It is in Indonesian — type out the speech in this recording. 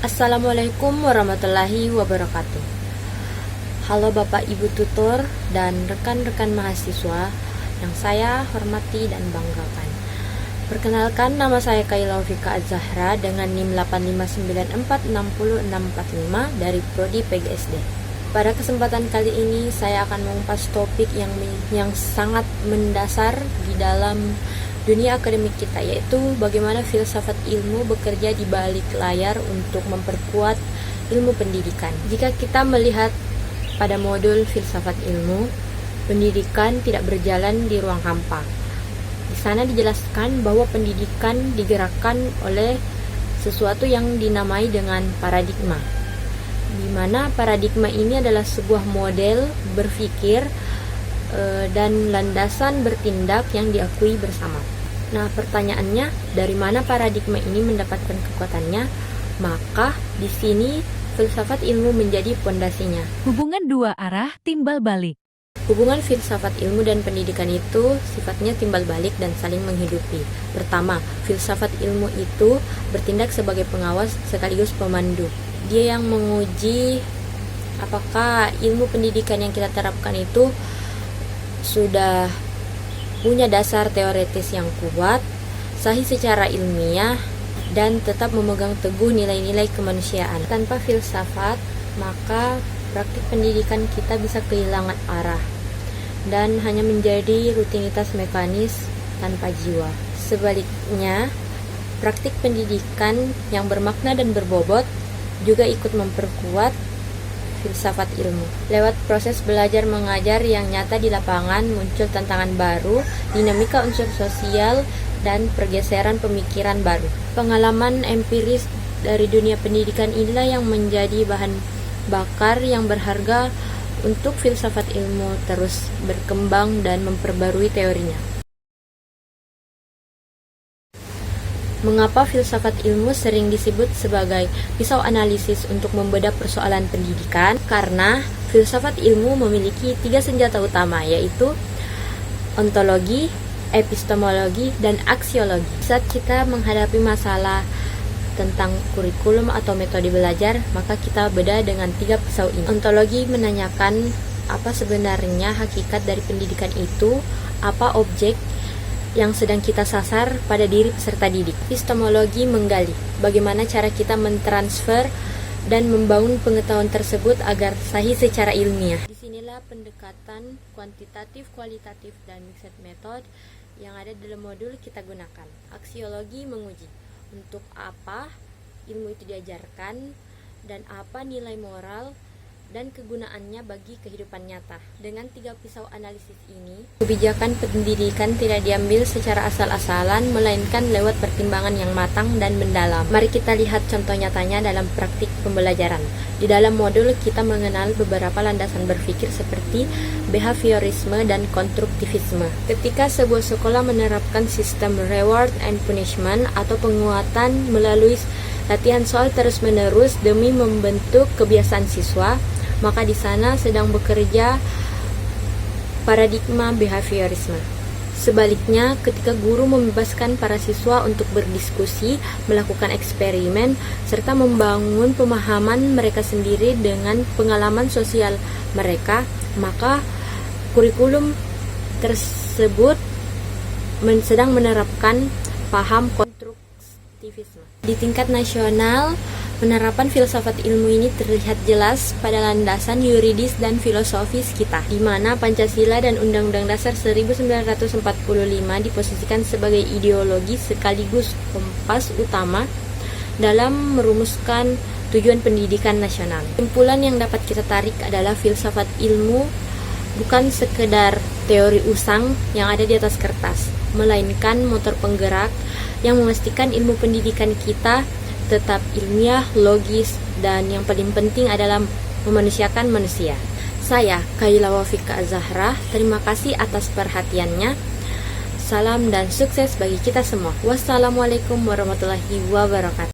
Assalamualaikum warahmatullahi wabarakatuh. Halo Bapak Ibu tutor dan rekan-rekan mahasiswa yang saya hormati dan banggakan. Perkenalkan, nama saya Kaila Wafika Az-Zahra dengan NIM 859460645 dari Prodi PGSD. Pada kesempatan kali ini saya akan mengupas topik yang sangat mendasar di dalam dunia akademik kita, yaitu bagaimana filsafat ilmu bekerja di balik layar untuk memperkuat ilmu pendidikan. Jika kita melihat pada modul filsafat ilmu, pendidikan tidak berjalan di ruang hampa. Di sana dijelaskan bahwa pendidikan digerakkan oleh sesuatu yang dinamai dengan paradigma, di mana paradigma ini adalah sebuah model berpikir dan landasan bertindak yang diakui bersama. Nah, pertanyaannya, dari mana paradigma ini mendapatkan kekuatannya? Maka di sini filsafat ilmu menjadi pondasinya. Hubungan dua arah timbal balik. Hubungan filsafat ilmu dan pendidikan itu sifatnya timbal balik dan saling menghidupi. Pertama, filsafat ilmu itu bertindak sebagai pengawas sekaligus pemandu. Dia yang menguji apakah ilmu pendidikan yang kita terapkan itu sudah punya dasar teoritis yang kuat, sahih secara ilmiah, dan tetap memegang teguh nilai-nilai kemanusiaan. Tanpa filsafat, maka praktik pendidikan kita bisa kehilangan arah dan hanya menjadi rutinitas mekanis tanpa jiwa. Sebaliknya, praktik pendidikan yang bermakna dan berbobot juga ikut memperkuat filsafat ilmu. Lewat proses belajar mengajar yang nyata di lapangan, muncul tantangan baru, dinamika unsur sosial, dan pergeseran pemikiran baru. Pengalaman empiris dari dunia pendidikan inilah yang menjadi bahan bakar yang berharga untuk filsafat ilmu terus berkembang dan memperbarui teorinya. Mengapa filsafat ilmu sering disebut sebagai pisau analisis untuk membedah persoalan pendidikan? Karena filsafat ilmu memiliki 3 senjata utama, yaitu ontologi, epistemologi, dan aksiologi. Saat kita menghadapi masalah tentang kurikulum atau metode belajar, maka kita bedah dengan 3 pisau ini. Ontologi menanyakan apa sebenarnya hakikat dari pendidikan itu, apa objek yang sedang kita sasar pada diri peserta didik. Epistemologi menggali bagaimana cara kita mentransfer dan membangun pengetahuan tersebut agar sahih secara ilmiah. Disinilah pendekatan kuantitatif, kualitatif, dan mixed method yang ada dalam modul kita gunakan. Aksiologi menguji untuk apa ilmu itu diajarkan dan apa nilai moral dan kegunaannya bagi kehidupan nyata. Dengan 3 pisau analisis ini, kebijakan pendidikan tidak diambil secara asal-asalan, melainkan lewat pertimbangan yang matang dan mendalam. Mari kita lihat contoh nyatanya dalam praktik pembelajaran. Di dalam modul kita mengenal beberapa landasan berpikir seperti behaviorisme dan konstruktivisme. Ketika sebuah sekolah menerapkan sistem reward and punishment atau penguatan melalui latihan soal terus-menerus demi membentuk kebiasaan siswa, maka di sana sedang bekerja paradigma behaviorisme. Sebaliknya, ketika guru membebaskan para siswa untuk berdiskusi, melakukan eksperimen, serta membangun pemahaman mereka sendiri dengan pengalaman sosial mereka, maka kurikulum tersebut sedang menerapkan paham konstruktivisme. Di tingkat nasional, penerapan filsafat ilmu ini terlihat jelas pada landasan yuridis dan filosofis kita, di mana Pancasila dan Undang-Undang Dasar 1945 diposisikan sebagai ideologi sekaligus kompas utama dalam merumuskan tujuan pendidikan nasional. Kesimpulan yang dapat kita tarik adalah filsafat ilmu bukan sekedar teori usang yang ada di atas kertas, melainkan motor penggerak yang memastikan ilmu pendidikan kita tetap ilmiah, logis, dan yang paling penting adalah memanusiakan manusia. Saya, Kaila Wafika Az-Zahra, terima kasih atas perhatiannya. Salam dan sukses bagi kita semua. Wassalamualaikum warahmatullahi wabarakatuh.